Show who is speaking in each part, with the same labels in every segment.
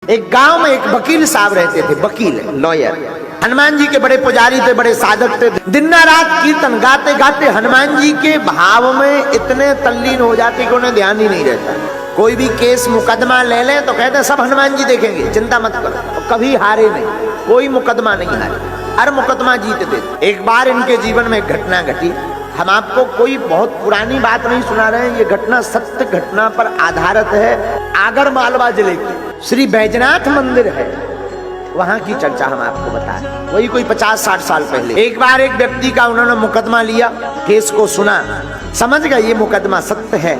Speaker 1: एक गांव में एक वकील साहब रहते थे, वकील लॉयर। हनुमान जी के बड़े पुजारी थे, बड़े साधक थे। दिन रात कीर्तन गाते गाते हनुमान जी के भाव में इतने तल्लीन हो जाते कि उन्हें ध्यान ही नहीं रहता। कोई भी केस मुकदमा ले लें तो कहते हैं सब हनुमान जी देखेंगे, चिंता मत करो। तो कभी हारे नहीं, कोई मुकदमा नहीं हारे, हर मुकदमा जीतते। एक बार इनके जीवन में एक घटना घटी। हम आपको कोई बहुत पुरानी बात नहीं सुना रहे हैं, ये घटना सत्य घटना पर आधारित है। आगर मालवा जिले की श्री बैजनाथ मंदिर है, वहां की चर्चा हम आपको बता रहे हैं। वही कोई 50-60 साल पहले एक बार एक व्यक्ति का उन्होंने मुकदमा लिया, केस को सुना, समझ गए ये मुकदमा सत्य है,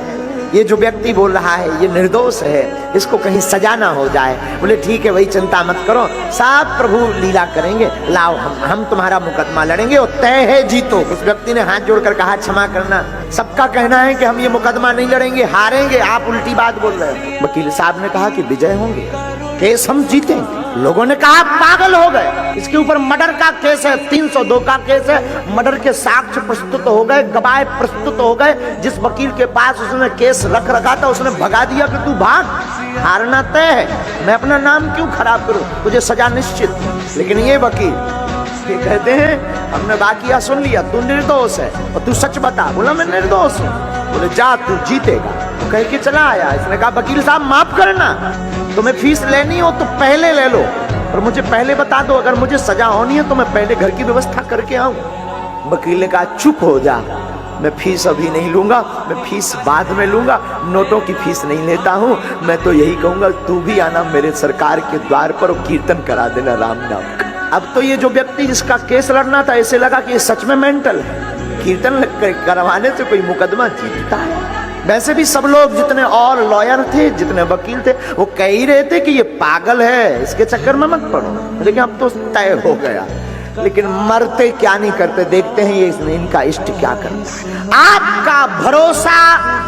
Speaker 1: ये जो व्यक्ति बोल रहा है ये निर्दोष है, इसको कहीं सजा ना हो जाए। बोले ठीक है भाई, चिंता मत करो, सब प्रभु लीला करेंगे, लाओ हम तुम्हारा मुकदमा लड़ेंगे और तय है जीतो। उस व्यक्ति ने हाथ जोड़कर कहा क्षमा करना, सबका कहना है कि हम ये मुकदमा नहीं लड़ेंगे, हारेंगे, आप उल्टी बात बोल रहे हो। वकील साहब ने कहा कि विजय होंगे, केस हम जीतेंगे। लोगों ने कहा पागल हो गए, इसके ऊपर मर्डर का केस है, 302 का केस है, मर्डर के साक्ष्य प्रस्तुत हो गए, गवाह प्रस्तुत हो गए। जिस वकील के पास उसने केस रख रखा था उसने भगा दिया कि तू भाग, हारना तय है, मैं अपना नाम क्यों खराब करूं, तुझे सजा निश्चित। लेकिन ये वकील ये कहते हैं हमने बाकिया सुन लिया, तू निर्दोष है और तू सच बता। बोला मैं निर्दोष हूँ। बोले जा तू जीतेगा। तो कह के चला आया। इसने कहा वकील साहब माफ करना, तुम्हें फीस लेनी हो तो पहले ले लो, पर मुझे पहले बता दो, अगर मुझे सजा होनी है तो मैं पहले घर की व्यवस्था करके आऊं। वकील ने कहा चुप हो जा, मैं फीस अभी नहीं लूंगा, मैं फीस बाद में लूंगा, नोटों की फीस नहीं लेता हूं। मैं तो यही कहूंगा तू भी आना मेरे सरकार के द्वार पर और कीर्तन करा देना राम नाम का। अब तो ये जो व्यक्ति जिसका केस लड़ना था, ऐसे लगा कि ये सच में मेंटल है, कीर्तन करवाने से कोई मुकदमा जीतता है। वैसे भी सब लोग जितने और लॉयर थे, जितने वकील थे, वो कह ही रहे थे कि ये पागल है, इसके चक्कर में मत पड़ो। लेकिन अब तो तय हो गया। लेकिन मरते क्या नहीं करते, देखते हैं ये इनका इष्ट क्या करता है। आपका भरोसा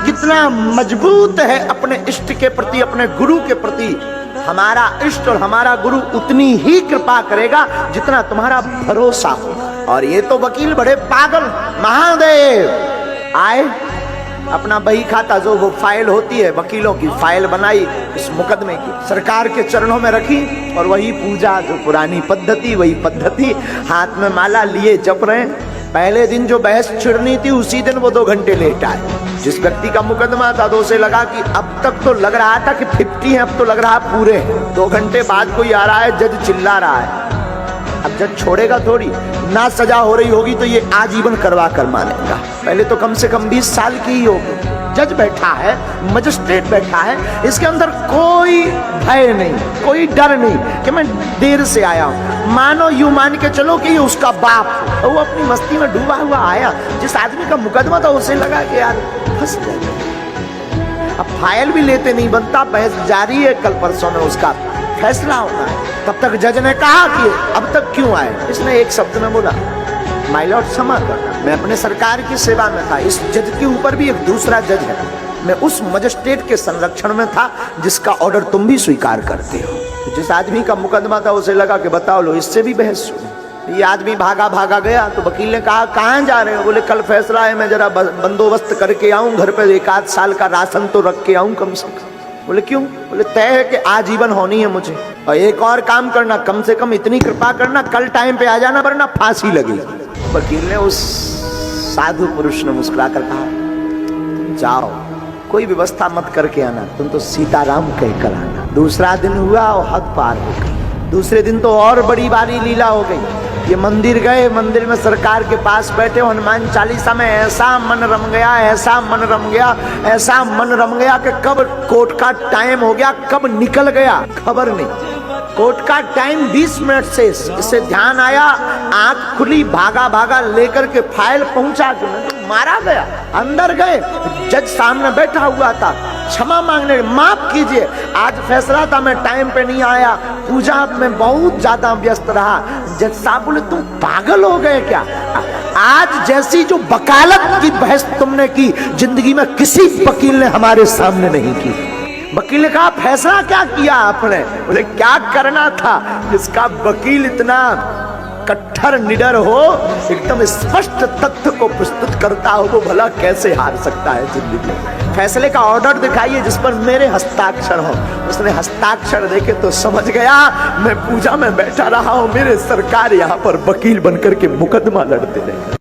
Speaker 1: कितना मजबूत है अपने इष्ट के प्रति, अपने गुरु के प्रति, हमारा इष्ट और हमारा गुरु उतनी ही कृपा करेगा जितना तुम्हारा भरोसा हो। और ये तो वकील बड़े पागल। महादेव आए, अपना बही खाता जो वो फाइल होती है वकीलों की, फाइल बनाई इस मुकदमे की, सरकार के चरणों में रखी और वही पूजा, जो पुरानी पद्धति वही पद्धति, हाथ में माला लिए जप रहे। पहले दिन जो बहस छिड़नी थी उसी दिन वो 2 घंटे लेट आए। जिस व्यक्ति का मुकदमा था तो उसे लगा कि अब तक तो लग रहा था कि 50 है, अब तो लग रहा पूरे हैं। 2 घंटे बाद कोई आ रहा है, जज चिल्ला रहा है। अब जज छोड़ेगा थोड़ी ना, सजा हो रही होगी तो ये आजीवन करवा कर मानेगा। पहले तो कम से कम 20 साल की ही होगी। जज बैठा है, मजिस्ट्रेट बैठा है, इसके अंदर कोई भय नहीं, कोई डर नहीं कि मैं देर से आया हूं। मानो यूं मान के चलो कि ये उसका बाप है, वो अपनी मस्ती में डूबा हुआ आया। जिस आदमी का मुकदमा था उसे लगा कि यार फंस गया। अब फाइल भी लेते नहीं बनता, बहस जारी है, कल परसों में उसका फैसला होना है। तब तक जज ने कहा कि अब तक क्यों आए। इसने एक शब्द में बोला माय लॉर्ड क्षमा करना, मैं अपने सरकार की सेवा में था। इस जज के ऊपर भी एक दूसरा जज है, मैं उस मजिस्ट्रेट के संरक्षण में था जिसका ऑर्डर तुम भी स्वीकार करते हो। तो जिस आदमी का मुकदमा था उसे लगा कि बताओ लो इससे भी बहस सुनो। ये आदमी भागा भागा गया तो वकील ने कहा कहाँ जा रहे हो। बोले कल फैसला है, मैं जरा बंदोबस्त करके आऊं, घर पे 1-8 साल का राशन तो रख के आऊं कम से कम। बोले क्यों। बोले तय है कि आजीवन होनी है मुझे, और एक और काम करना, कम से कम इतनी कृपा करना, कल टाइम पे आ जाना वरना फांसी लगेगी। वकील ने उस साधु पुरुष ने मुस्कुराकर कहा जाओ, कोई व्यवस्था मत करके आना, तुम तो सीताराम कह कर आना। दूसरा दिन हुआ और हद पार हो गई। दूसरे दिन तो और बड़ी बारी लीला हो गई। ये मंदिर गए, मंदिर में सरकार के पास बैठे, हनुमान चालीसा में ऐसा मन रम गया, ऐसा मन रम गया, ऐसा मन रम गया कि कब कोर्ट का टाइम हो गया, कब निकल गया खबर नहीं। कोर्ट का टाइम 20 मिनट से, इससे ध्यान आया, आंख खुली, भागा भागा लेकर के फाइल पहुंचा के मारा गया। अंदर गए, जज सामने बैठा हुआ था, क्षमा मांगने, माफ कीजिए आज फैसला था, मैं टाइम पे नहीं आया, पूजा में बहुत ज्यादा व्यस्त रहा। जज साहब बोले तुम पागल हो गए क्या, आज जैसी जो वकालत की बहस तुमने की जिंदगी में किसी वकील ने हमारे सामने नहीं की। वकील ने कहा फैसला क्या किया आपने। बोले क्या करना था, जिसका वकील इतना कट्टर निडर हो, एकदम स्पष्ट तथ्य को प्रस्तुत करता हो, वो भला कैसे हार सकता है जिंदगी में। फैसले का ऑर्डर दिखाइए जिस पर मेरे हस्ताक्षर हो। उसने हस्ताक्षर देखे तो समझ गया मैं पूजा में बैठा रहा हूं, मेरे सरकार यहाँ पर वकील बनकर के मुकदमा लड़ते रहे।